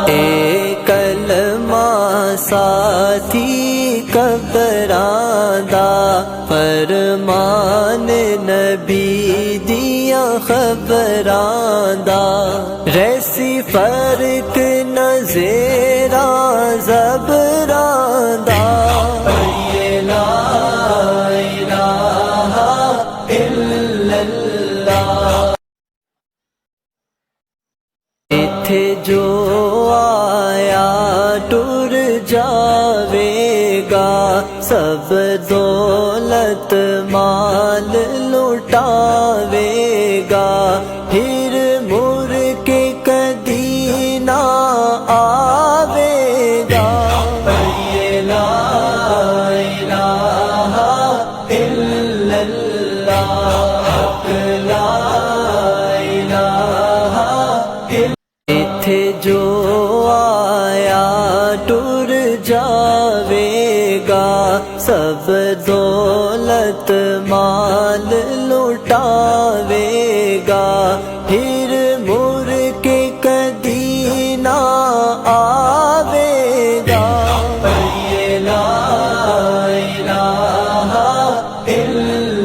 اے کلمہ ساتھی قبراں دا، فرمان نبی دیا خبراں دا، ریسی فرق نظیراں زبراں دا، لا الہ الا اللہ۔ ایتھے جو آیا ٹر جاوے گا، سب دولت مال لٹاوے گا، پھر مر کے کدی نہ آوے گا، لا الہ الا اللہ، لا الہ الا۔ ایتھے جو آیا ٹر جاوے گا، سب دولت مال لٹاوے گا،